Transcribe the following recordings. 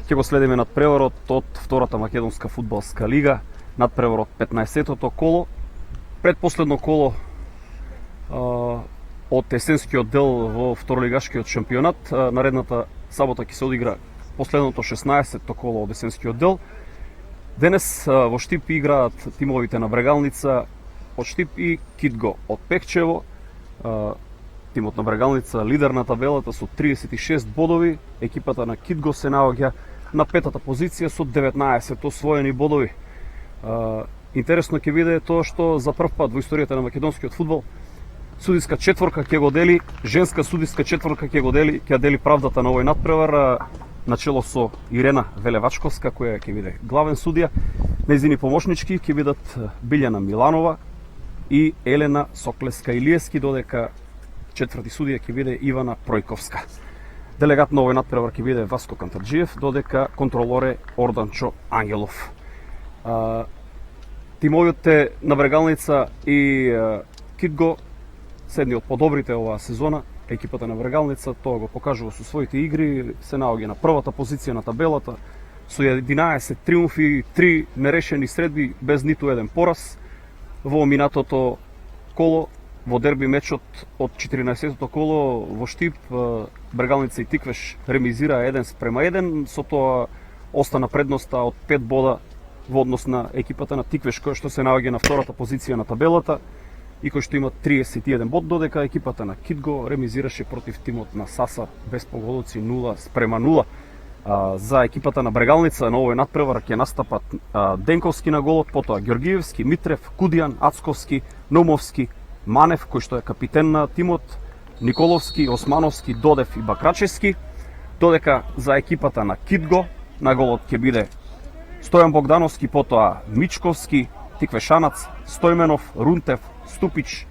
Ќе го следиме надпреварот од втората македонска фудбалска лига, надпреварот 15-тото коло, предпоследно коло од есенскиот дел во второлигашкиот шампионат. Наредната сабота ќе се одигра последното 16-то коло од есенскиот дел. Денес во Штип играат тимовите на Брегалница од Штип и Кидго од Пехчево. Тимот на Брегалница лидер на табелата со 36 бодови, екипата на Кидго се наоѓа на петата позиција со 19 освоени бодови. Интересно ќе биде тоа што за прв пат во историјата на македонскиот фудбал судиска четворка ќе го дели, женска судиска четворка ќе дели правдата на овој надпревар, начело со Ирена Велевачковска, која ќе биде главен судија. Нејзини помошнички ќе бидат Билјана Миланова и Елена Соклеска-Илиевски, додека четврти судија ќе биде Ивана Пројковска. Делегат на овој надпревар ќе биде Васко Кантарджиев, додека контролор е Орданчо Ангелов. Тимовите на Брегалница и Кидго се едни од подобрите оваа сезона. Екипата на Брегалница тоа го покажува со своите игри, се наоѓа на првата позиција на табелата со 11 триумфи, 3 нерешени средби без ниту еден пораз. Во минатото коло, во дерби мечот од 14-тото коло во Штип, Брегалница и Тиквеш ремизира 1:1, со тоа остана предноста од 5 бода во однос на екипата на Тиквеш, која што се наоѓа на втората позиција на табелата и кој што има 31 бод, додека екипата на Кидго ремизираше против тимот на Саса без поголоци 0:0. За екипата на Брегалница на овој надпревар ќе настапат Денковски на голот, потоа Ѓоргиевски, Митрев, Кудијан, Ацковски, Номовски, Манев, кој што е капитен на тимот, Николовски, Османовски, Додев и Бакрачевски, додека за екипата на Кидго на голот ќе биде Стојан Богдановски, потоа Мичковски, Тиквешанац, Стојменов, Рунтев, Ступич,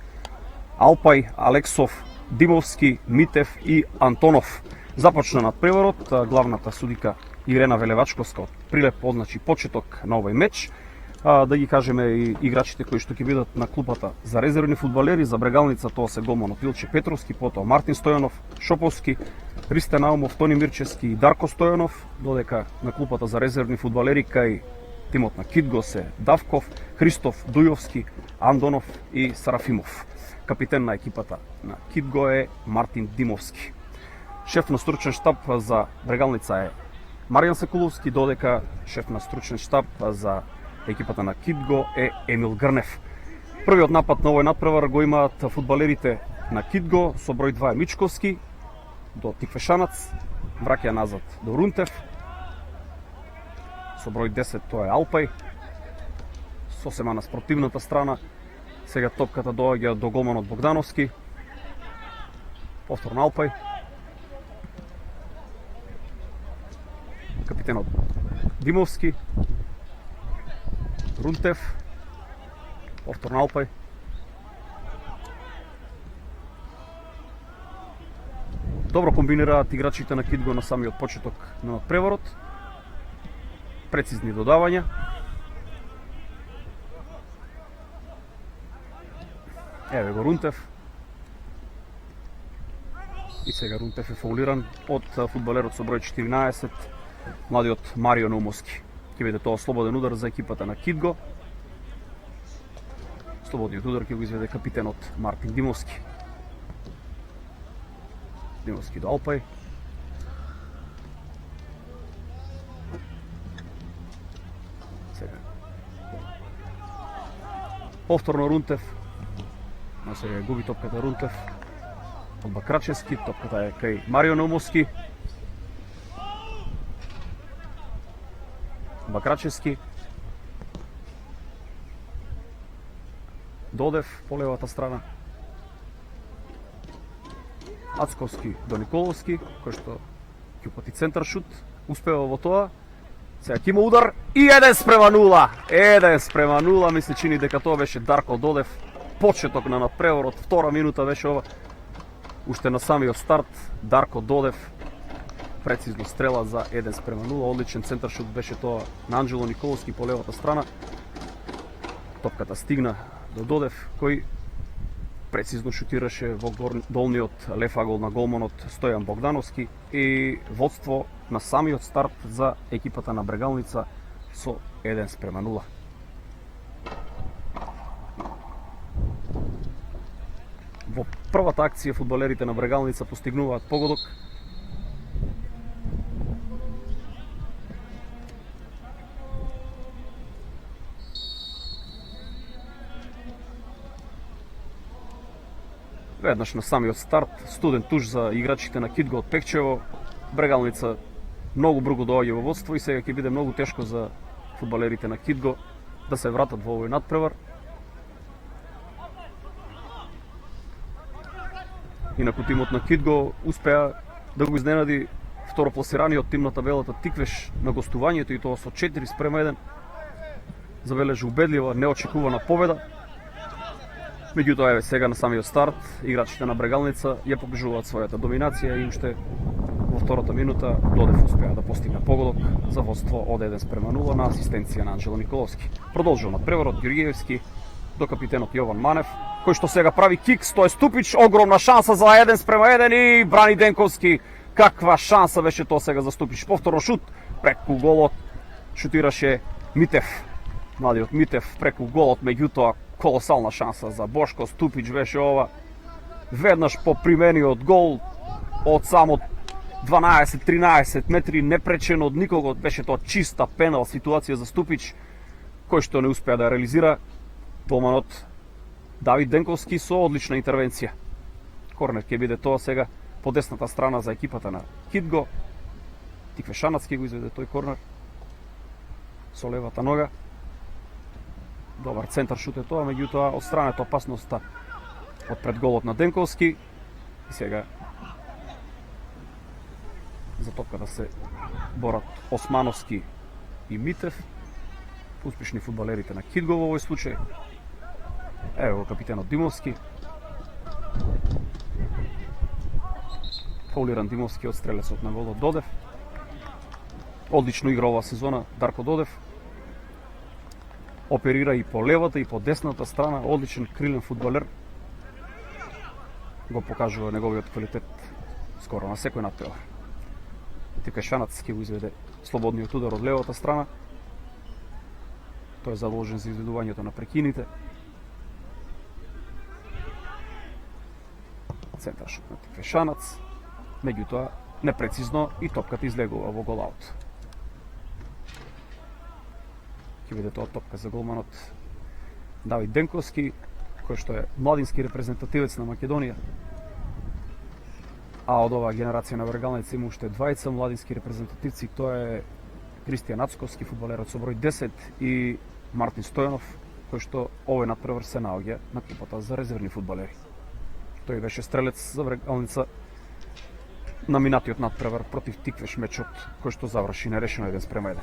Алпај, Алексов, Димовски, Митев и Антонов. Започна надпреварот, главната судика Ирена Велевачковска од Прилеп позначи почеток на овој меч. Да ги кажеме и играчите кои што ќе бидат на клупата за резервни фудбалери. За Брегалница тоа се голманот Илче Петровски, потоа Мартин Стојанов, Шоповски, Христе Наумов, Тони Мирчевски и Дарко Стојанов, додека на клупата за резервни фудбалери кај тимот на Кидго се Давков, Христоф Дујовски, Андонов и Сарафимов. Капитен на екипата на Кидго е Мартин Димовски. Шеф на стручен штаб за Брегалница е Маријан Секуловски, додека шеф на стручен штаб за екипата на Кидго е Емил Грнев. Првиот напад на овој надпревар го имаат фудбалерите на Кидго, со број 2 е Мичковски, до Тиквешанац, враќа назад до Рунтев, со број 10 тоа е Алпај, сосема на спротивната страна. Сега топката доаѓа до голманот Богдановски, повторно Алпај, капитенот Димовски, Рунтев, повторно Алпај, добро комбинираат играчите на Кидго на самиот почеток на надпреварот, прецизни додавања. Еве го Рунтев. И сега Рунтев е фаулиран од фудбалерот со број 14, младиот Марио Номовски. Ќе биде тоа слободен удар за екипата на Кидго. Слободниот удар ќе го изведе капитенот Мартин Димовски. Димовски до Алпај. Сега повторно Рунтев. Но сега губи топката Рунтев од Бакрачевски. Топката е кај Марио Номовски. Бакрачевски. Додев по левата страна. Ацковски до Николовски, кој што ќе упати центар шут. Успева во тоа. Сега ќе има удар и 1:0. 1:0. Ми се чини дека тоа беше Дарко Додев. Почеток на надпреварот, втора минута беше ова. Уште на самиот старт Дарко Додев прецизно стрела за 1:0. Одличен центар шут беше тоа на Анđело Николовски по левата страна. Топката стигна до Додев, кој прецизно шутираше во долниот лев агол на голманот Стојан Богдановски и водство на самиот старт за екипата на Брегалница со 1:0. Во првата акција фудбалерите на Брегалница постигнуваат погодок. Веднаш на самиот старт, студен туш за играчите на Кидго од Пекчево. Брегалница многу брзо доаѓа во водство и сега ќе биде многу тешко за фудбалерите на Кидго да се вратат во овој надпревар. Инаку тимот на Кидго успеа да го изненади второпласираниот тим на табелата Тиквеш на гостувањето и тоа со 4:1. Забележи убедлива, неочекувана победа. Меѓутоа, еве сега на самиот старт, играчите на Брегалница ја покажуваат својата доминација и уште во втората минута Додев успеа да постигне погодок за водство од 1:0 на асистенција на Анџело Николовски. Продолжува надпреварот Ѓорѓиевски до капитенот Јован Манев, кој што сега прави кик, Стој Ступич, огромна шанса за 1:1 и Брани Денковски. Каква шанса беше тоа сега за Ступич. Повторно шут преку голот, шутираше Митев. Младиот Митев преку голот, меѓутоа колосална шанса за Бошко Ступич беше ова. Веднаш по примениот гол од само 12-13 метри, непречен од никого, беше тоа чиста пенал ситуација за Ступич, кој што не успеа да реализира. Голманот Давид Денковски со одлична интервенција. Корнер ќе биде тоа сега по десната страна за екипата на Кидго. Тиквешанац ќе го изведе тој корнер со левата нога. Добар центар шут е тоа, меѓутоа отстранета опасноста од пред голот на Денковски. И сега за топка да се борат Османовски и Митев. Успешни фудбалерите на Кидго во овој случај. Ево капитенот Димовски. Фаулиран Димовски од стрелецот на голот Додев. Одлично игра оваа сезона Дарко Додев. Оперира и по левата и по десната страна, одличен крилен фудбалер. Го покажува неговиот квалитет скоро на секој надпревар. Тиквешанац ќе го изведе слободниот удар од левата страна. Тој е задолжен за изведувањето на прекините. Центар шут на Тиквешанац, меѓутоа непрецизно и топката излегува во голаут. Ќе биде тоа топка за голманот Давид Денковски, кој што е младински репрезентативец на Македонија. А од оваа генерација на Брегалница има уште двајца младински репрезентативци, тоа е Кристијан Ацковски, фудбалерот со број 10, и Мартин Стојанов, кој што овој надпревар се наоѓа на клупата за резервни фудбалери. Тој беше стрелец за Брегалница на минатиот надпревар против Тиквеш мечот, кој што заврши нерешено 1:1.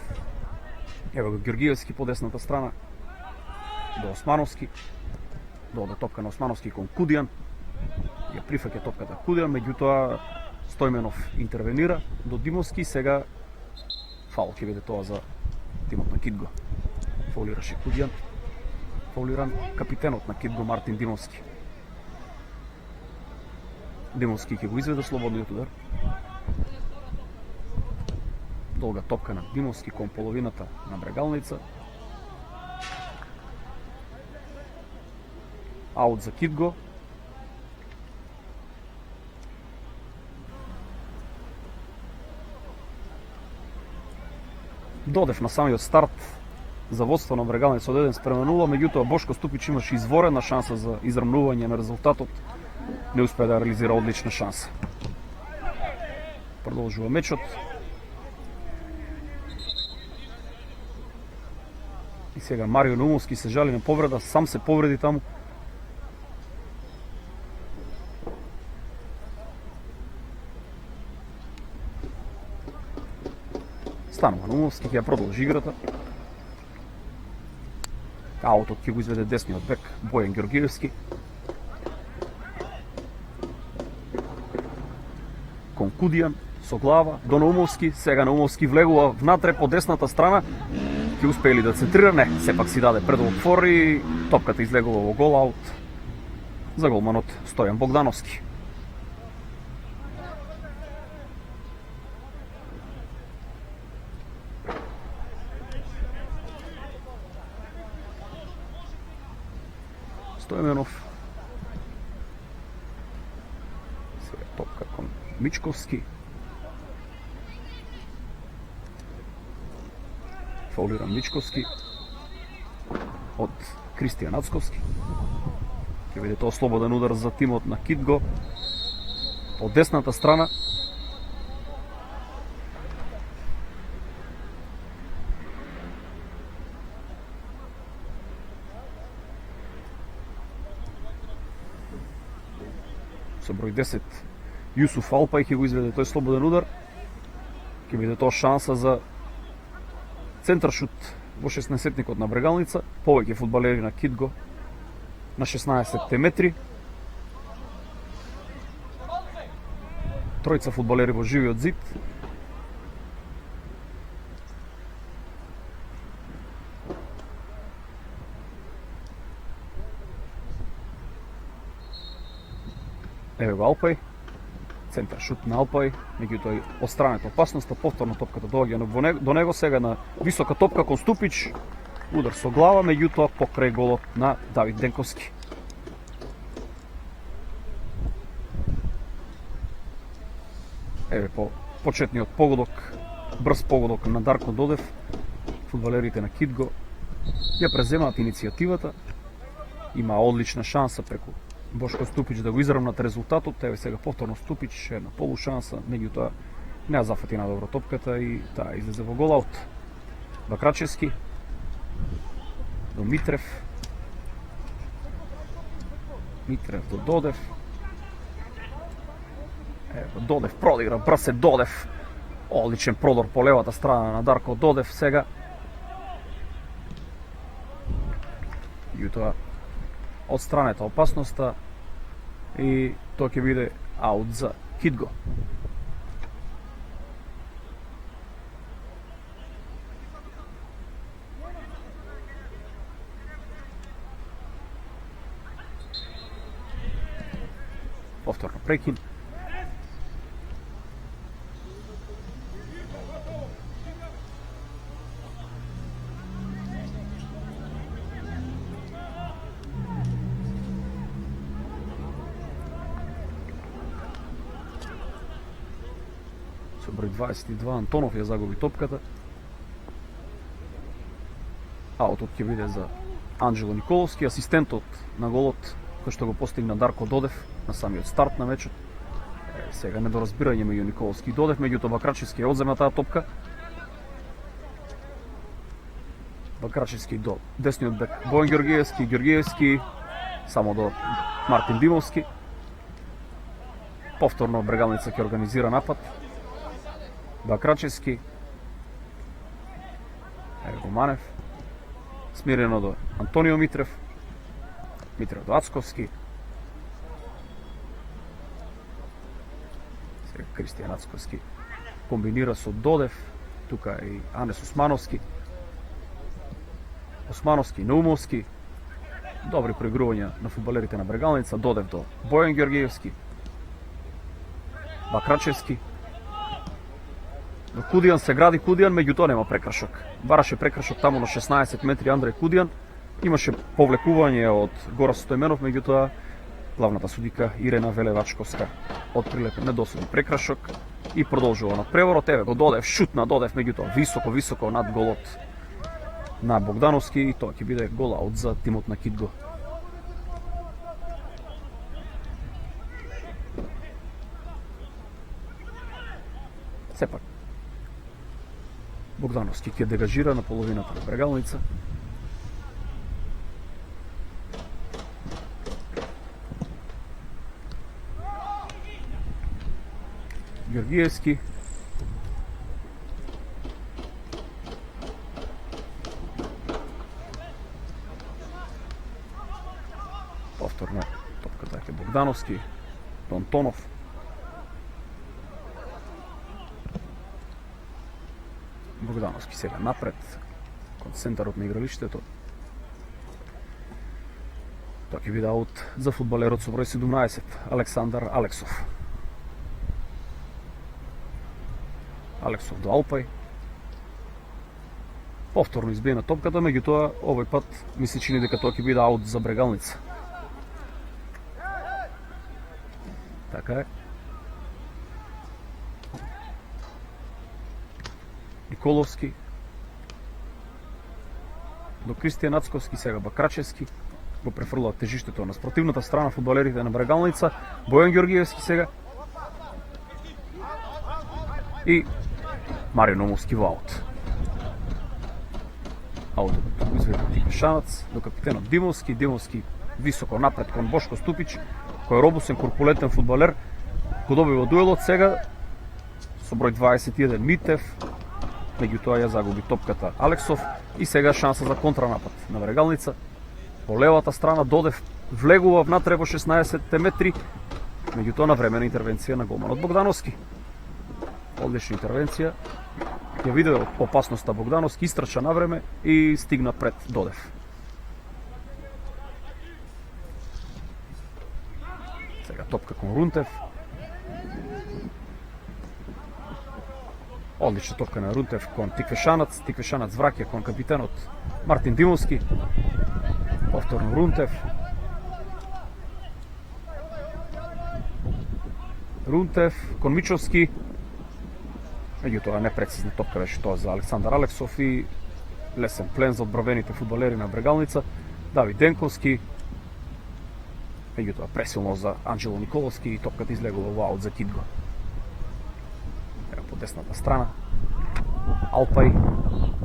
Ево го Ѓорѓиевски по десната страна до Османовски. Дода топка на Османовски кон Кудијан. Ја прифаќа топката Кудијан, меѓутоа Стојменов интервенира до Димовски. Сега фаул ќе биде тоа за тимот на Кидго. Фаулираше Кудијан. Фаулиран капитенот на Кидго Мартин Димовски. Димовски ќе го изведе слободниот удар. Долга топка на Димовски кон половината на Брегалница. Аут за Кидго. Додев на самиот старт за водство на Брегалница од 1:0, меѓутоа Бошко Ступич имаше изворена шанса за израмнување на резултатот. Не успеа да реализира одлична шанса. Продолжува мечот. И сега Марио Наумовски се жали на повреда, сам се повреди таму. Станува Наумовски, ќе ја продолжи играта. Аутот ќе го изведе десниот бек Бојан Ѓорѓиевски. Кон Кудијан со глава до Наумовски. Сега Наумовски влегува внатре по десната страна. Ќе успели да центрира? Не, сепак си даде предотвор и топката излегува во гол аут. за голманот Стојан Богдановски. Стојменов. Сега топка кон Мичковски. Фаулира Мичковски од Кристијан Ацковски. Ќе биде тоа слободен удар за тимот на Кидго. Од десната страна. Со број 10 Јусуф Алпај ќе го изведе тој слободен удар. Ќе биде тоа шанса за центар шут во 16-тникот на Брегалница. Повеќе фудбалери на Кидго на 16 метри. Тројца фудбалери во живиот зид. Еве го Алпај. Центар шут на Алпај, меѓутоа отстранет опасноста, повторно топката доаѓа до него, сега на висока топка кон Ступич, удар со глава, меѓутоа покрај голот на Давид Денковски. Еве по почетниот погодок, брз погодок на Дарко Додев, фудбалерите на Кидго ја преземаат иницијативата, има одлична шанса преку Бошко Ступич да го изравнат резултатот. Еве сега повторно Ступич, една полушанса, меѓутоа не ја зафати на добро топката и таа излезе во голаут. Бакрачевски до Митрев. Митрев до Додев. Ево Додев продира, брз е Додев. Одличен продор по левата страна на Дарко Додев сега. Меѓутоа отстранета опасноста и тоа ќе биде аут за Кидго. Повторно прекин. Со број 22 Антонов ја загуби топката. Аутот ќе биде за Анđело Николовски, асистентот на голот кој што го постигна Дарко Додев на самиот старт на мечот. Сега недоразбирање меѓу Николовски и Додев, меѓутоа Бакрачевски ја одзема таа топка. Бакрачевски до десниот бек Бојан Ѓоргиевски, Ѓоргиевски само до Мартин Димовски. Повторно Брегалница ќе организира напад. Бакрачевски, Ево Манев, смирено до Антонио Митрев, Митрев до Ацковски, сега Кристијан Ацковски комбинира со Додев, тука и Анес Османовски, Османовски и Наумовски, добри проигрувања на фудбалерите на Брегалница, Додев до Бојан Ѓоргиевски, Бакрачевски, Кудијан се гради Кудијан, меѓутоа нема прекршок. Бараше прекршок таму на 16 метри Андреј Кудијан. Имаше повлекување од Гора Стојменов, меѓутоа главната судика Ирена Велевачковска отприлепи недосуден прекршок и продолжува на преворот. Еве го Додев, шут на Додев, меѓутоа високо над голот на Богдановски и тоа ќе биде гол аут за тимот на Кидго. Сепак Богдановски ќе дегажира на половината на Брегалница. Ѓоргиевски. Повторно топката е Богдановски. Антонов. Богдановски сега напред кон центарот на игралиштето. Тоа ќе биде аут за фудбалерот со број 17, Александар Алексов. Алексов до Алпај. Повторно избиена топката, меѓутоа овој пат ми се чини дека тоа ќе биде аут за Брегалница. Така е. Николовски. До Кристијан Ацковски, сега Бакрачевски. Го префрлаат тежиштето на спротивната страна фудбалерите на Брегалница. Бојан Ѓоргиевски сега. И Марио Номовски во аут. Аутот изведе Тиквешанац до капитенот Димовски. Димовски високо напред кон Бошко Ступич, кој е робусен, корпулентен фудбалер. Го добива дуелот сега со број 21 Митев. Меѓутоа ја загуби топката Алексов и сега шанса за контранапад на Брегалница. По левата страна Додев влегува внатре во 16 метри, меѓутоа на времена интервенција на голманот Богдановски. Одлична интервенција. Ја виде опасноста Богдановски, истрча на време и стигна пред Додев. Сега топка кон Рунтев. Одлична топка на Рунтев кон Тиквешанац. Тиквешанац враќа кон капитенот Мартин Димовски. Повторно Рунтев. Рунтев кон Мичовски. Меѓутоа непрецизна топка беше тоа за Александар Алексов и лесен плен за одбравените фудбалери на Брегалница. Давид Денковски. Меѓутоа пресилно за Анđело Николовски и топката излегува во аут за Кидго. По десната страна Алпај,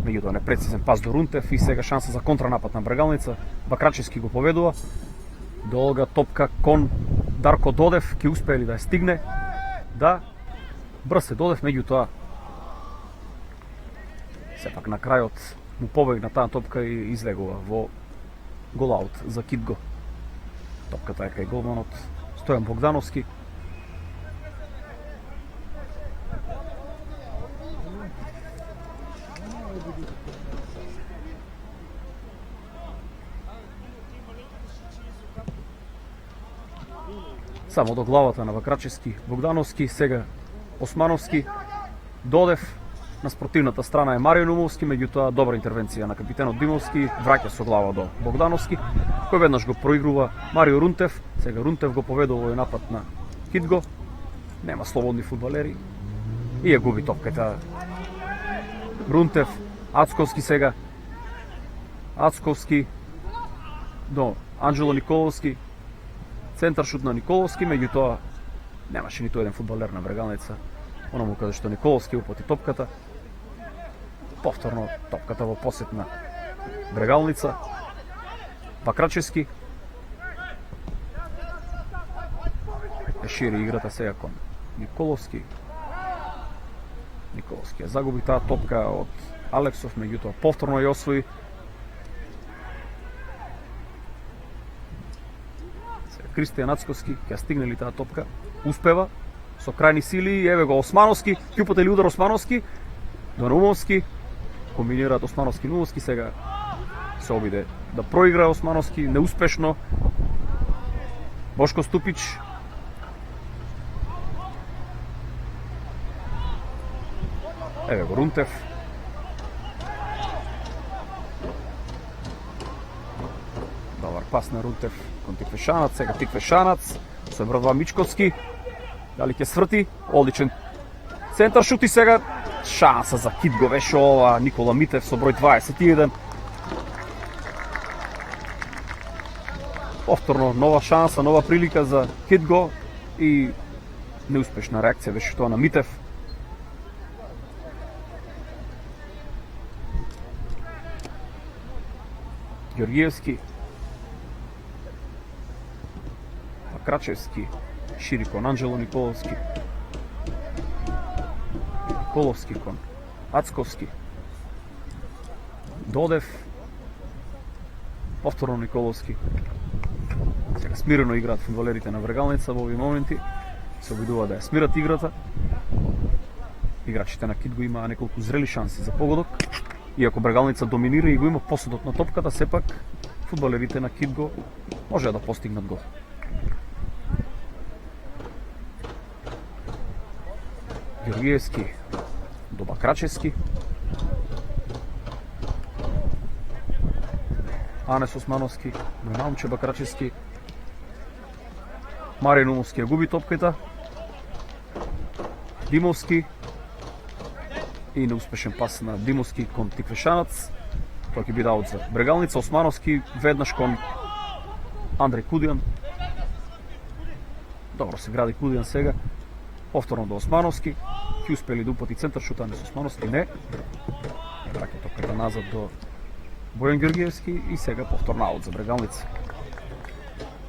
меѓутоа непрецизен пас до Рунтев и сега шанса за контранапад на Брегалница. Бакрачевски го поведува. Долга топка кон Дарко Додев, ќе успее ли да ја стигне? Да. Брз е Додев, меѓутоа сепак на крајот му побегна таа топка и излегува во гол аут за Кидго. Топката е кај голманот Стојан Богдановски. Само до главата на Бакрачевски, Богдановски, сега Османовски, Додев. На спротивната страна е Марио Номовски, меѓутоа добра интервенција на капитенот Димовски, враќа со глава до Богдановски, кој веднаш го проигрува Марио Рунтев. Сега Рунтев го поведува овој напад на Кидго. Нема слободни фудбалери и ја губи топката. Рунтев, Ацковски сега. Ацковски до Анđело Николовски. Центар шут на Николовски, меѓутоа немаше ниту еден фудбалер на Брегалница. Оному каде што Николовски упати топката. Повторно топката во посет на Брегалница. Бакрачевски. Шири играта сега кон Николовски. Николовски ја загуби таа топка од Алексов, меѓутоа повторно ја освои. Кристијан Ацковски ќе стигне ли таа топка? Успева со крајни сили, еве го Османовски, ќе упате ли удар Османовски? До Номовски, комбинираат Османовски и Номовски, сега се обиде да проигра Османовски, неуспешно. Бошко Ступич. Еве го Рунтев. Добар пас на Рунтев кон Тиквешанац, сега Тиквешанац со брва Мичковски. Дали ќе сврти? Одличен центар шут и сега шанса за Кидго беше ова. Никола Митев со број 21. Повторно нова шанса, нова прилика за Кидго и неуспешна реакција беше тоа на Митев. Ѓоргиевски. Бакрачевски шири кон Анđело Николовски. Николовски кон Ацковски. Додев. Повторно Николовски. Сега смирено играат фудбалерите на Брегалница во овие моменти. Се обидува да ја смират играта. Играчите на Кидго имаа неколку зрели шанси за погодок. Иако Брегалница доминира и го има посудот на топката, сепак фудбалерите на Кидго може да постигнат гол. Георгиевски до Бакрачевски. Анес Османовски до Момче Бакрачевски. Марин Умовски ја губи топката. Димовски и неуспешен пас на Димовски кон Тиквешанац. Тој ќе биде аут за Брегалница. Османовски веднаш кон Андреј Кудијан. Добро се гради Кудијан сега. Повторно до Османовски. Ќе успели да упати центар шута на Османовски? Не. Враќа топката назад до Бојан Георгиевски и сега повторно аут за Брегалница.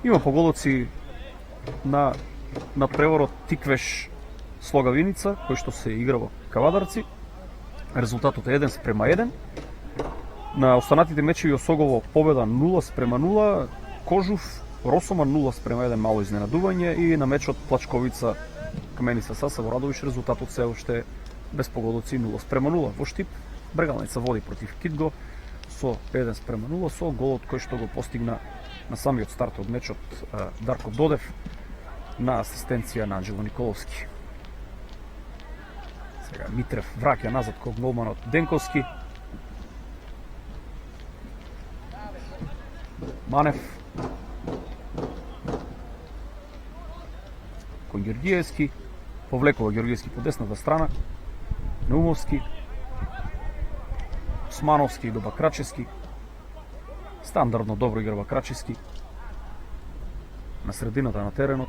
Има поголоци на надпреворот Тиквеш Слога Виница, кој што се игра во Кавадарци. Резултатот е 1:1. На останатите мечеви Осогово победа 0:0, Кожув Росоман 0:1, мало изненадување, и на мечот Плачковица Каменица Сасаво Радовиш резултатот се уште без погодоци 0:0. Во Штип Брегалница води против Кидго со 1:0 со голот кој што го постигна на самиот старт од мечот Дарко Додев на асистенција на Анđelo Николовски. Сега Митрев враќа назад кон голманот Денковски. Манев кон Георгиевски, повлекува Георгиевски по десната страна. Неумовски, Османовски до Бакрачевски. Стандардно добро игра Бакрачевски на средината на теренот.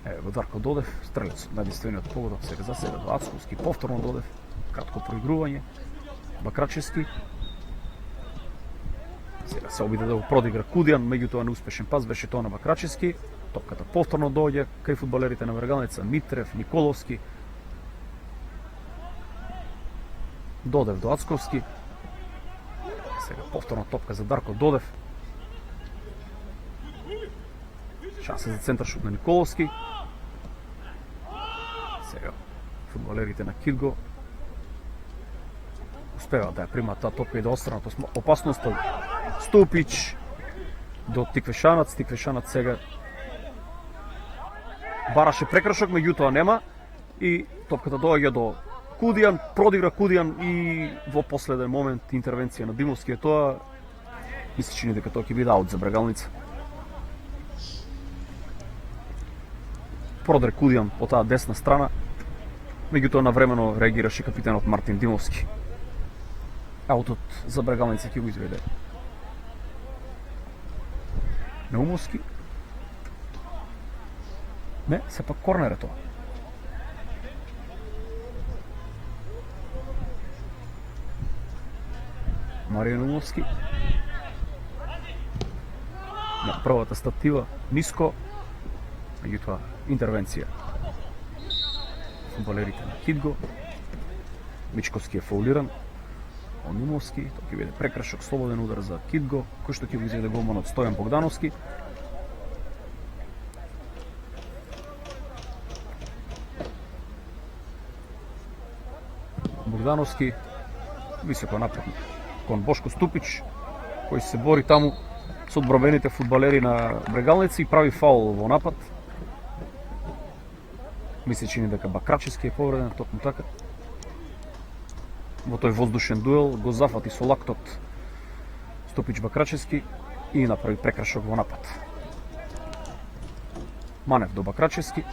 Ево Дарко Додев, стрелец на единствениот погодок сега за сега до Ацковски, повторно Додев, кратко проигрување. Бакрачевски сега се обиде да го продигра Кудијан, меѓутоа неуспешен пас беше тоа на Бакрачевски. Топката повторно доаѓа кај фудбалерите на Брегалница, Митрев, Николовски. Додев до Ацковски. Сега повторно топка за Дарко Додев. Шанса за центар шут на Николовски. Сега фудбалерите на Кидго успеваат да ја примат таа топка и да отстранат опасноста. Ступич до Тиквешанац. Тиквешанац сега бараше прекршок, меѓутоа нема и топката доаѓа до Кудијан, продигра Кудијан и во последен момент интервенција на Димовски е тоа. Ми се чини дека тоа ќе биде аут за Брегалница. Продре Кудијан по таа десна страна, меѓутоа навремено реагираше капитенот Мартин Димовски. Аутот за Брегалница ќе го изведе Неумовски. Не, сепак корнер е тоа. Маријан Неумовски. На првата статива ниско, меѓутоа интервенција. Фудбалерите на Кидго. Мичковски е фаулиран. Онумовски, тоа ќе биде прекршок, слободен удар за Кидго, кој што ќе го изведе голманот Стојан Богдановски. Богдановски високо напред кон Бошко Ступич, кој се бори таму со одбрабените фудбалери на Брегалница и прави фаул во напад. Ми се чини дека Бакрачевски е повреден, токму така. Во тој воздушен дуел го зафати со лактот Ступич Бакрачевски и направи прекршок во напад. Манев до Бакрачевски.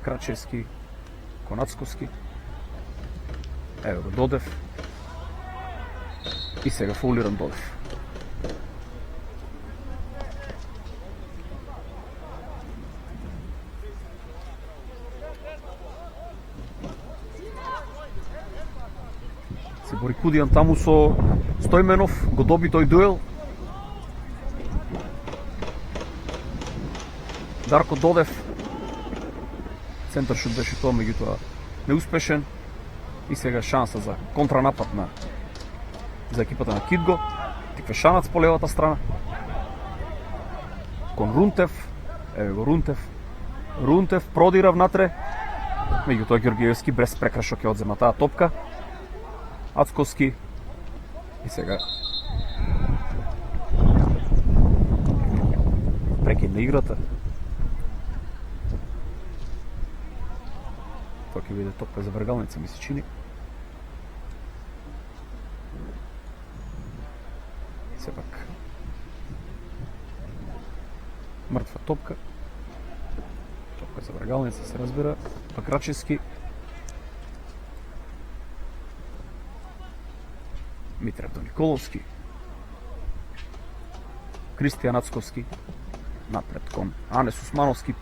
Крачевски, Конацковски. Ево го Додев. И сега фаулиран Додев. Се бори Кудијан таму со Стојменов, го доби тој дуел. Дарко Додев. Центар шут беше тоа, меѓутоа неуспешен. И сега шанса за контранапад за екипата на Кидго. Тиквешанац по левата страна. Кон Рунтев. Еве го Рунтев. Рунтев продира внатре. Меѓутоа Георгиевски без прекршок ќе одзема таа топка. Ацковски И сега прекидна играта. Тоа ќе биде топка за Вргалница, ми се чини. Сепак мртва топка. Топка за Вргалница се разбира. Пак Рачевски. Митрев до Николовски. Кристијан Ацковски. Напред кон Анес Османовски.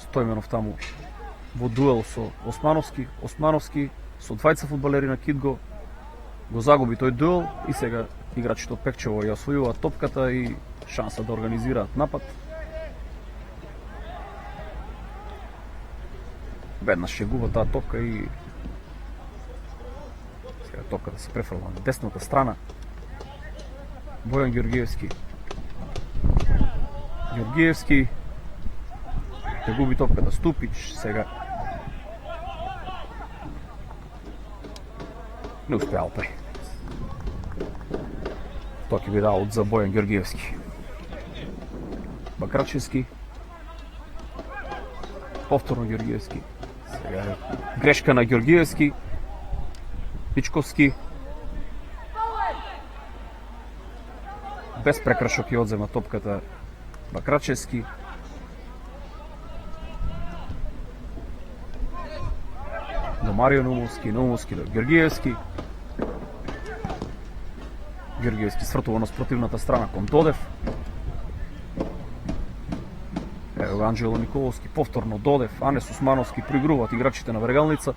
Стојменов таму во дуел со Османовски. Османовски со двајца фудбалери на Кидго го загуби тој дуел и сега играчите од Пекчево ја освојуваат топката и шанса да организираат напад. Веднаш ја губа таа топка и сега топката се префрла на десната страна. Бојан Ѓоргиевски. Ѓоргиевски ја губи топката Ступич, сега не успеал тој. Тоа ќе биде аут за Бојан Ѓоргиевски. Бакрачевски. Повторно Ѓоргиевски. Сега грешка на Ѓоргиевски. Пичковски. Без прекршок ја одзема топката Бакрачевски. До Марио Наумовски, Наумовски до Ѓоргиевски. Ѓоргиевски свртува на спротивната страна кон Додев. Ево Анđело Николовски, повторно Додев, Анес Османовски проигруваат играчите на Вргалница.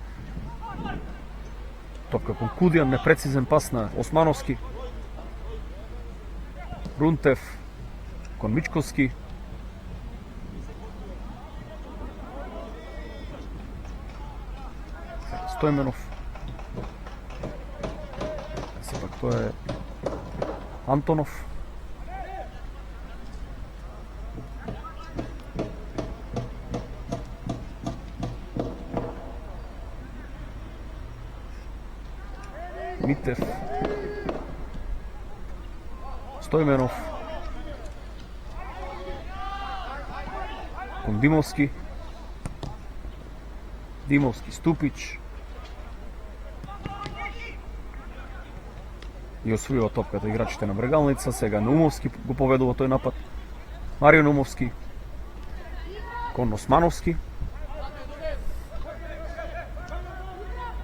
Топка кон Кудијан, непрецизен пас на Османовски. Рунтев кон Мичковски. Стојменов. Сепак тоа е Антонов. Митев. Стојменов. Кон Димовски. Димовски, Ступич. И освојува топката играчите на Вргалница. Сега Наумовски го поведува тој напад. Марио Наумовски кон Османовски.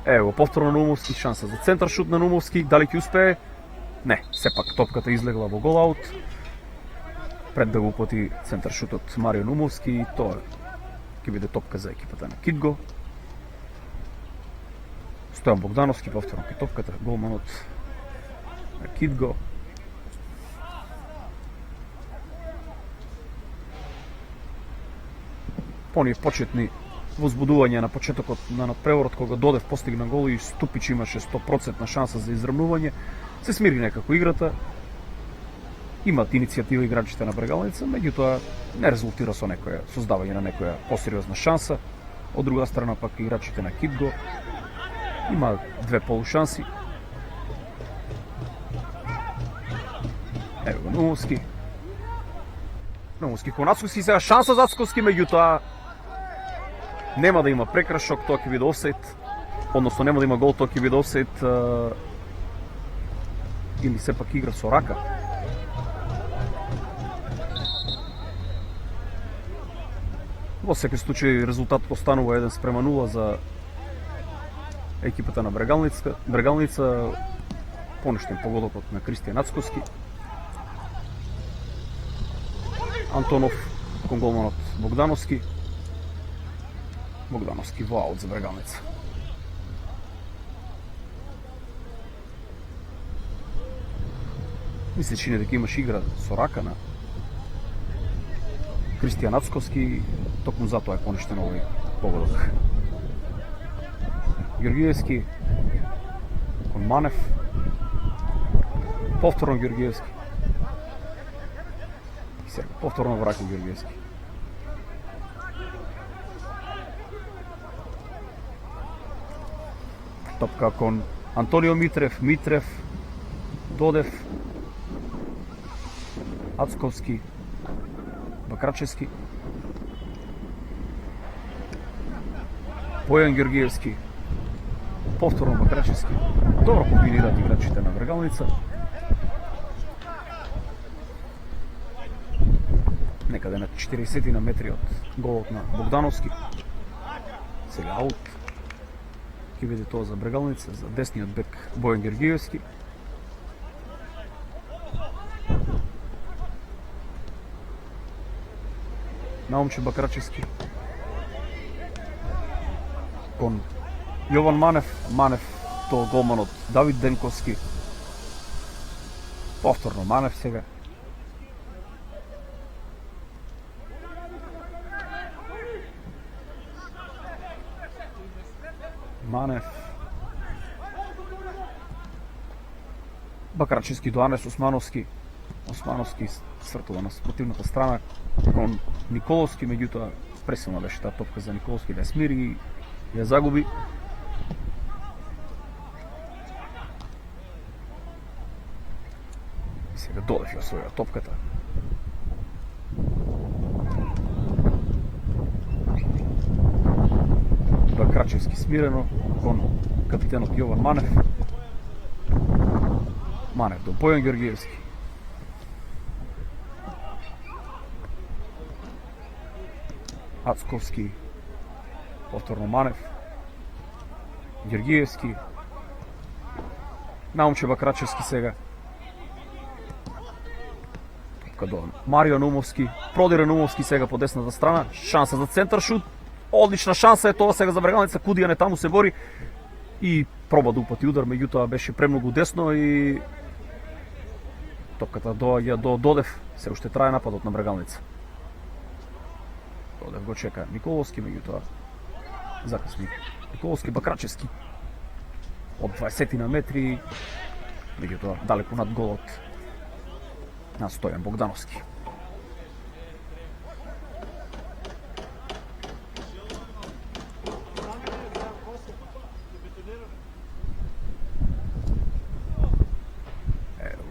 Ево, повторно Наумовски, шанса за центар шут на Наумовски. Дали ќе успее? Не, сепак топката излегла во голаут. Пред да го упати центар шутот Марио Наумовски и тоа ќе биде топка за екипата на Кидго. Стојан Богдановски повторно ке топката, голманот на Кидго. Поние почетни возбудување на почетокот на надпреворот кога Додев постигна гол и Ступич имаше 100% шанса за изравнување, се смири некако играта. Имаат иницијатива играчите на Вргалница, меѓутоа не резултира со некоја создавање на некоја посериозна шанса. Од друга страна пак играчите на Кидго има две полушанси. Ево го Наумовски. Наумовски кон Ацковски, сега шанса за Ацковски, меѓутоа нема да има прекрашок, тоа ќе биде офсайд. Односно нема да има гол, тоа ќе биде офсайд. Или сепак игра со рака. Во секој случај резултатот останува 1:0 за екипата на Вргалница. Поништен погодокот на Кристијан Ацковски. Антонов кон голманот Богдановски. Богдановски во аут за Вргалница. Ми се чини дека имаш игра со рака на Кристијан Ацковски, токму затоа е поништен овој погодок. Ѓоргиевски кон Манев. Повторно Ѓоргиевски. И сега повторно во рака Ѓоргиевски. Топка кон Антонио Митрев, Додев, Ацковски, Бакрачевски, Бојан Георгиевски, повторно Бакрачевски. Добро комбинираат играчите на Вргалница. Некаде на 40 на метри од голот на Богдановски. Сега аут. Ќе биде тоа за Вргалница, за десниот бек Бојан Георгиевски. Наумче Бакрачевски кон Јован Манев тоа голманот Давид Денковски. Повторно Манев сега. Манев. Бакрачевски до Анес Османовски. Османовски свртува на спротивната страна кон Николовски, меѓутоа пресилна беше таа топка за Николовски да ја смири и ја загуби. Сега Додев ја освоја топката. Бакрачевски смирено кон капитенот Јован Манев. Манев до Бојан Георгиевски. Ацковски, повторно Манев, Георгиевски, Наумче Бакрачевски сега. До Марио Нумовски, продира Нумовски сега по десната страна, шанса за центар шут, одлична шанса е тоа сега за Вргалница, Кудијан е таму се бори и проба да упати удар, меѓутоа беше премногу десно и топката доаѓа до Додев, се уште трае нападот на Вргалница. Додев го чека Николовски, меѓутоа закасни Николовски, Бакрачевски од 20 на метри, меѓутоа далеку над голот на Стојан Богдановски.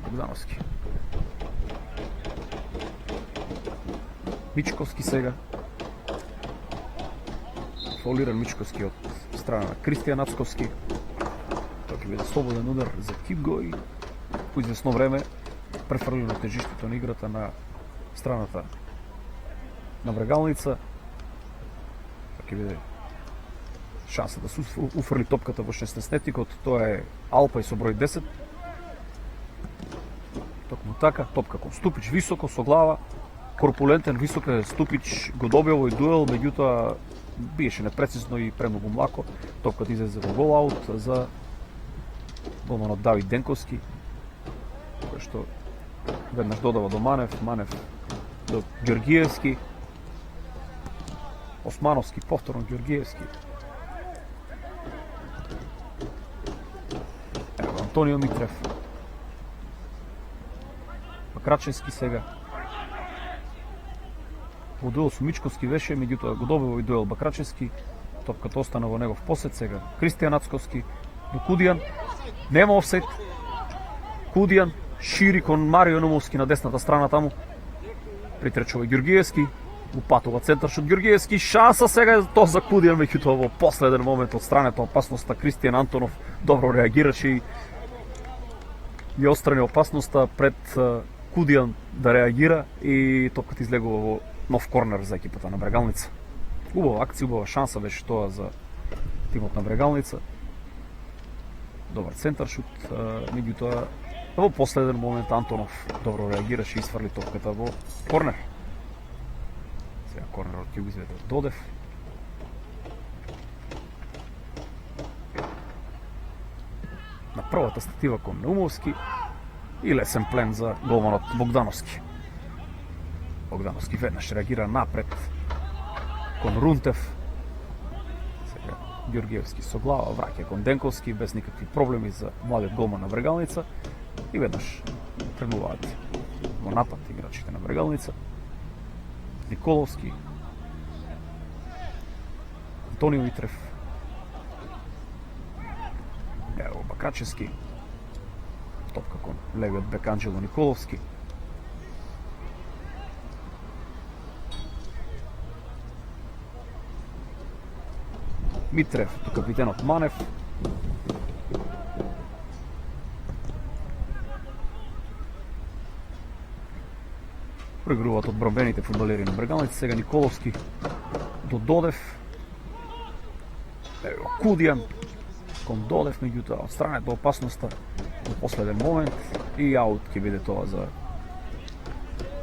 Богдановски. Мичковски сега. Фаулиран Мичковски од страна на Кристијан Ацковски. Тоа ќе биде слободен удар за Кипго и по известно време префрлено тежиштето на играта на страната на Вргалница. Тоа ќе биде шанса да се уфрли топката во 16-тикот. Тоа е Алпа и со број 10. Токму така, топка кон Ступич високо со глава. Корпулентен висок е Ступич, го добил овој дуел, меѓутоа биеше непрецизно и премногу млако. Топката излезе во гол аут за голманот Давид Денковски, кој што веднаш додава до Манев до Георгиевски, Османовски, повторно Георгиевски. Ево Антонио Митрев. Бакрачевски сега. Во дуел со Мичковски беше, меѓутоа го добил овој дуел Бакрачевски. Топката остана во негов посет сега. Кристијан Ацковски до Кудијан. Нема офсет. Кудијан шири кон Марио Нумовски на десната страна таму. Притречува Георгиевски. Упатува центар шут Георгиевски. Шанса сега тоа за Кудијан, меѓутоа во последен момент од страната опасноста Кристијан Антонов добро реагираше и ја острани опасноста пред Кудијан да реагира и топката излегува во нов корнер за екипата на Вргалница. Убава акција, убава шанса беше тоа за тимот на Вргалница. Добар центар шут, меѓутоа во последен момент Антонов добро реагираше и сврли топката во корнер. Сега корнерот ќе го изведе Додев. На првата статива кон Наумовски и лесен плен за голманот Богдановски. Богдановски веднаш реагира напред кон Рунтев. Сега Георгиевски со глава враќа кон Денковски без никакви проблеми за младиот голман на Вргалница и веднаш тренуваат во напад играчите на Вргалница. Николовски, Антонио Митрев, Бакачевски. Топка кон левиот бек Анđело Николовски. Митрев до капитенот Манев. Проигруваат одбранбените фудбалери на Брегалница. Сега Николовски до Додев. Ево Кудијан кон Додев, меѓутоа од страна до опасноста во последен момент и аут ќе биде тоа за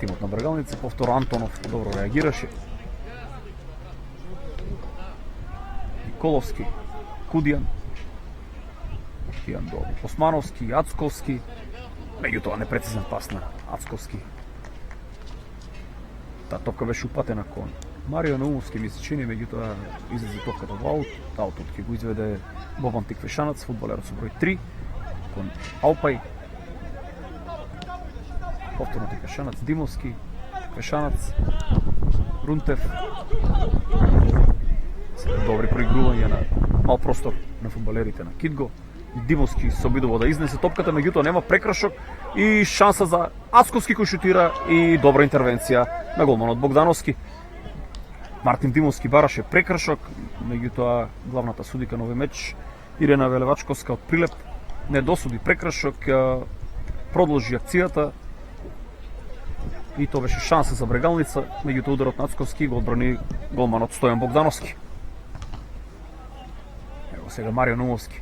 тимот на Брегалница. Повтор Антонов добро реагираше. Николовски, Кудијан, Кудијан до Османовски, Ацковски, меѓутоа непрецизен пас на Ацковски. Таа топка беше упатена кон Марио Наумовски, ми се чини, меѓутоа излезе топката во аут. Аутот ќе го изведе Бобан Тиквешанац, фудбалерот со број 3, кон Алпај. Повторно Тиквешанац, Димовски, Тиквешанац, Рунтев. Добри проигрувања на мал простор на фудбалерите на Кидго. Димовски се обидува да изнесе топката, меѓутоа нема прекршок и шанса за Ацковски кој шутира и добра интервенција на голманот Богдановски. Мартин Димовски бараше прекршок, меѓутоа главната судика на овој меч Ирена Велевачковска од Прилеп не досуди прекршок, продолжи акцијата и тоа беше шанса за Брегалница, меѓутоа ударот на Ацковски го одбрани голманот Стојан Богдановски. Ево сега Марио Наумовски.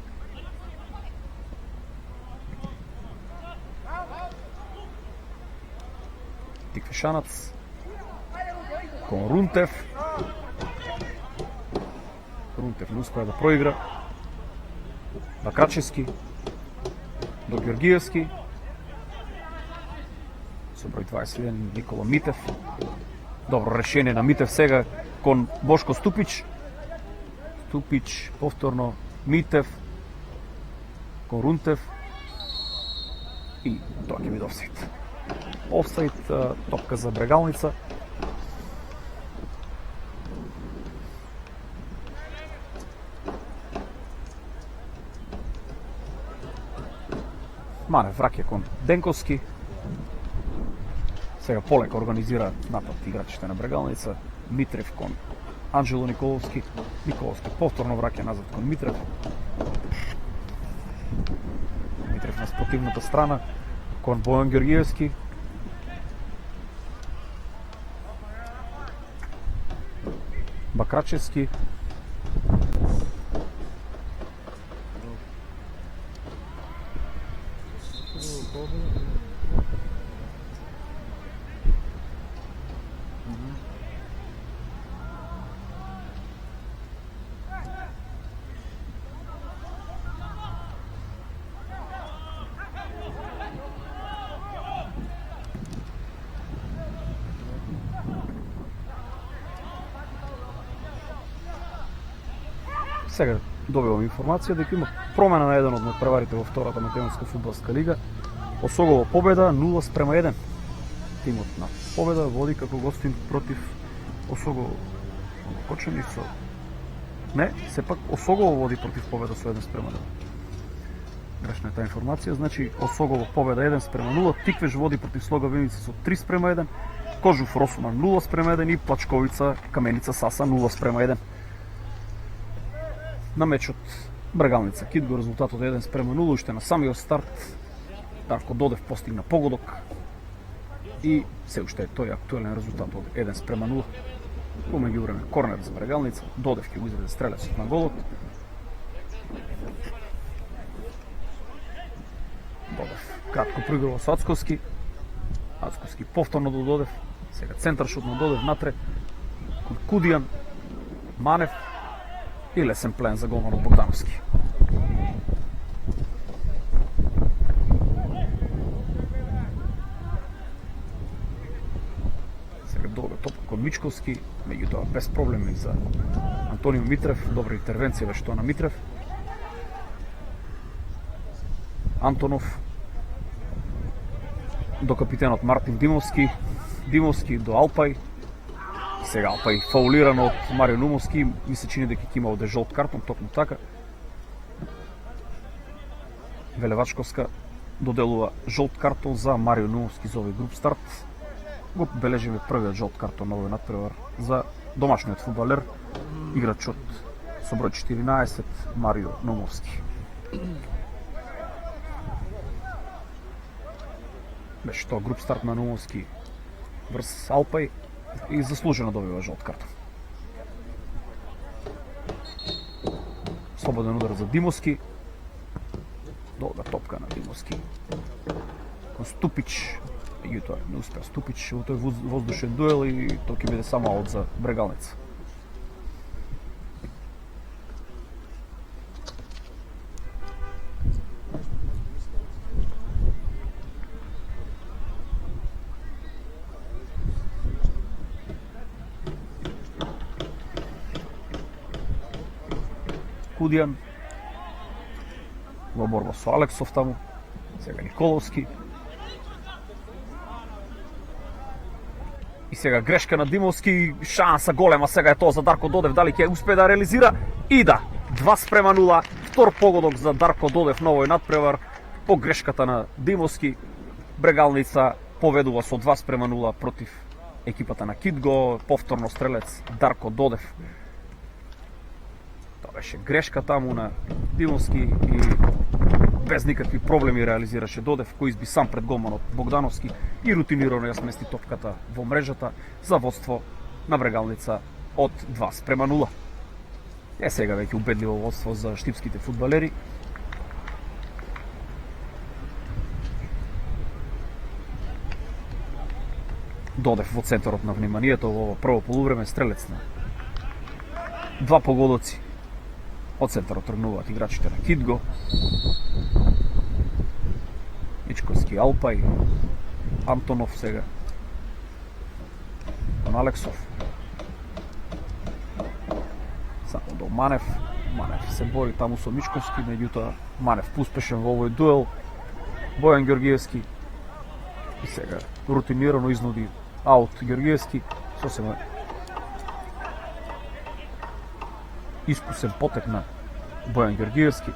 Тиквешанац кон Рунтев. Рунтев не успеа да проигра. Бакачевски до Георгиевски. Со број 21 Никола Митев. Добро решение на Митев сега кон Бошко Ступич. Ступич повторно Митев кон Рунтев и тоа ќе биде офсайд. Офсайд, топка за Брегалница. Манев враќа кон Денковски. Сега полека организира напад играчите на Брегалница. Митрев кон Анđело Николовски. Николовски повторно враќа назад кон Митрев. Митрев на спротивната страна кон Бојан Георгиевски. Бакачевски. Сега добивам информација дека има промена на еден од надпреварите во втората македонска фудбалска лига. Осогово победа 0:1. Тимот на Победа води како гостин против Осогово. Кочени со не, сепак Осогово води против Победа со 1:1. Грешна е таа информација, значи Осогово победа 1:0, Тиквеш води против Слога Виница со 3:1, Кожув Росуман 0:1 и Плачковица Каменица Саса 0:1. На мечот Брегалница Кидго резултатот 1:0, уште на самиот старт Дарко Додев постигна погодок и се уште е тој актуелен резултат од 1:0. Во меѓувреме корнер за Брегалница, Додев ќе го изведе стрелецот на голот. Додев кратко проигрува со Ацковски. Ацковски повторно до Додев. Сега центар шут на Додев натре кон Кудијан, Манев и лесен плен за голманот Богдановски. Сега долга топка кон Мичковски, меѓутоа без проблеми за Антонио Митрев. Добра интервенција беше тоа на Митрев. Антонов до капитенот Мартин Димовски. Димовски до Алпај. Сега Алпај фаулиран од Марио Наумовски. Ми се чини дека ќе имал жолт картон, токму така. Велевачковска доделува жолт картон за Марио Нумовски за овој груп старт. Го бележиме првиот жолт картон на овој натпревар за домашниот фудбалер, играчот со број 14 Марио Нумовски. Беше тоа груп старт на Нумовски врз Алпај и заслужено добива жолт картон. Слободен удар за Димовски. Долга топка на Димовски. Кон Ступич, меѓутоа не успеа Ступич во тој воздушен дуел и тоа ќе биде само аут за Брегалница. Кудијан во борба со Алексов таму, сега Николовски. И сега грешка на Димовски, шанса голема сега е тоа за Дарко Додев, дали ќе успее да реализира? И да, 2:0, втор погодок за Дарко Додев на овој надпревар по грешката на Димовски. Брегалница поведува со 2:0 против екипата на Кидго, повторно стрелец Дарко Додев. Тоа беше грешка таму на Димовски и без никакви проблеми реализираше Додев, кој изби сам пред голманот Богдановски и рутинирано ја смести топката во мрежата за водство на Брегалница од 2:0. Е сега веќе убедливо водство за штипските фудбалери. Додев во центарот на вниманието во прво полувреме, стрелец на два погодоци. Од центарот тргнуваат играчите на Кидго. Мичковски, Алпај, Антонов сега. Кон Алексов. Само до Манев. Манев се бори таму со Мичковски, меѓутоа Манев успешен во овој дуел. Бојан Ѓоргиевски. И сега рутинирано изнуди аут Ѓоргиевски. Сосема искусен потек на Бојан Ѓоргиевски.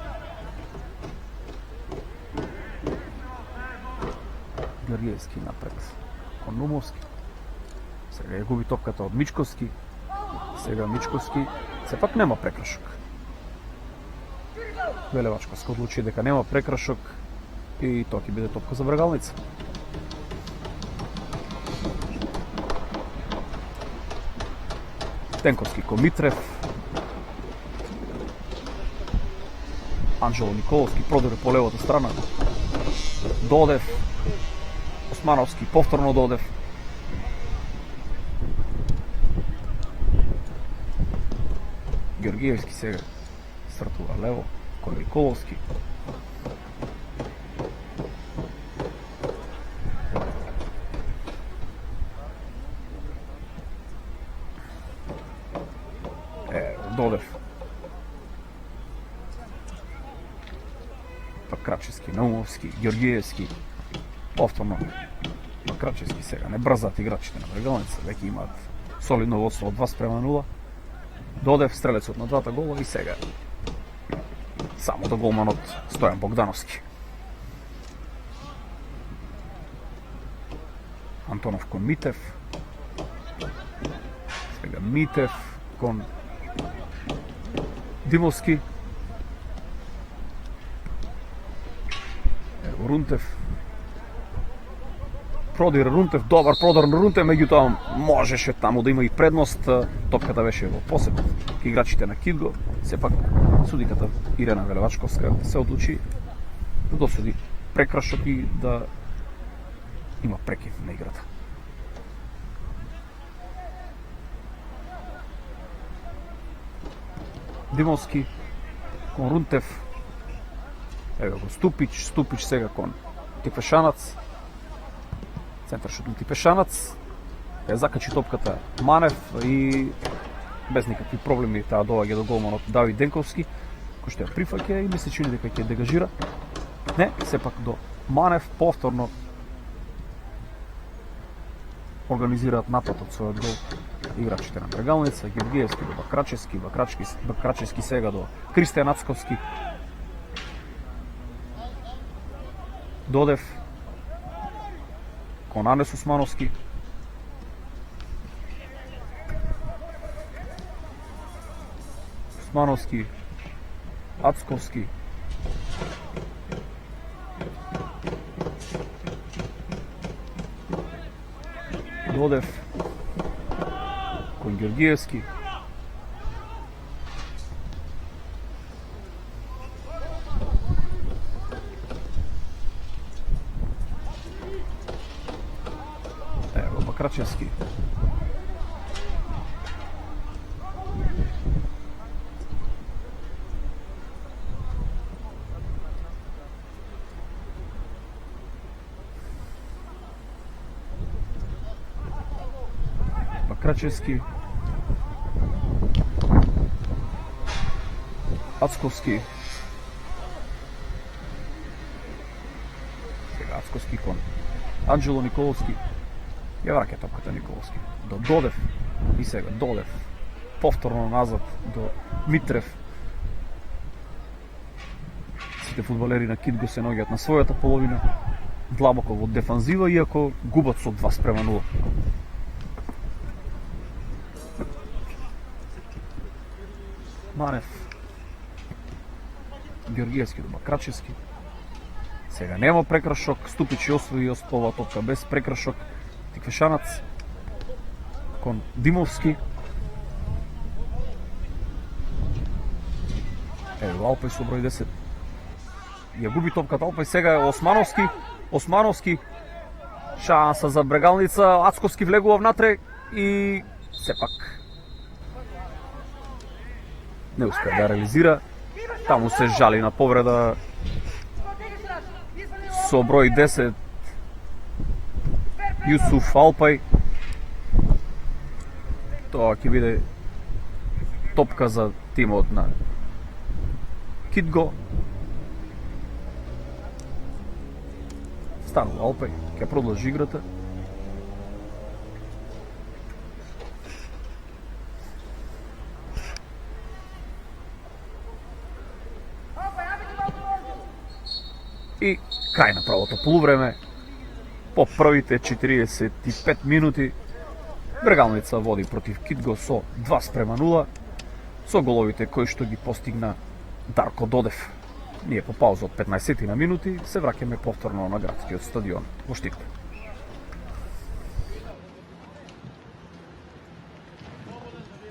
Ѓоргиевски напред кон Нумовски. Сега ја губи топката од Мичковски. Сега Мичковски сепак нема прекрашок. Велевачковска одлучи дека нема прекрашок и тоа ќе биде топка за Брегалница. Тенковски кон Митрев. Анđело Николовски продире по левата страна. Додев. Османовски повторно Додев. Ѓоргиевски сега стартува лево кон Николовски. Додев. Крачевски, Наумовски, Ѓоргиевски. Повторно Крачевски сега не брзат играчите на Брегалница, веќе имаат солидно водство од 2:0. Додев стрелецот на двата гола и сега само до голманот Стојан Богдановски. Антонов кон Митев. Сега Митев кон Димовски. Рунтев. Продир Рунтев, добар продор на Рунтев, меѓутоа можеше таму да има и предност. Топката беше во посед играчите на Кидго. Сепак судиката Ирена Велевачковска се одлучи да досуди прекрашок и да има прекин на играта. Димовски кон Рунтев. Ево го Ступич сега кон Типешанац. Центаршот на Типешанац. Закачи топката Манев и без никакви проблеми таа доаѓа до голманот Давид Денковски, кој што ја прифаќа и ми се чини дека ќе дегажира. Не, сепак до Манев повторно организираат напад од својот гол играчите на Брегалница, Ѓоргиевски до Бакрачевски сега до Кристијан Ацковски. Додев кон Анес Османовски. Османовски, Ацковски. Додев кон Георгиевски. Ево Бакрачевски. Бакрачевски. Ацковски. Сега Ацковски кон Анджело Николовски. Ја враќа топката Николовски. До Додев. И сега Додев. Повторно назад до Митрев. Сите фудбалери на Кидго се наоѓаат на својата половина. Длабоко во дефанзива, иако губат со 2:0. Манев. Георгиевски до Бакрачевски. Сега нема прекрашок, Ступич освои ова топка без прекрашок. Тиквешанац кон Димовски. Ево Алпај со број 10. Ја губи топката Алпај, сега е Османовски. Османовски. Шанса за Брегалница, Ацковски влегува внатре и сепак не успеа да реализира. Таму се жали на повреда со број 10 Јусуф Алпај. Тоа ќе биде топка за тимот на Кидго. Станува Алпај, ќе продолжи играта. И крај на првото полувреме. По првите 45 минути Брегалница води против Кидго со 2:0 со головите кои што ги постигна Дарко Додев. Ние по пауза од 15 на минути се враќаме повторно на градскиот стадион во Штип.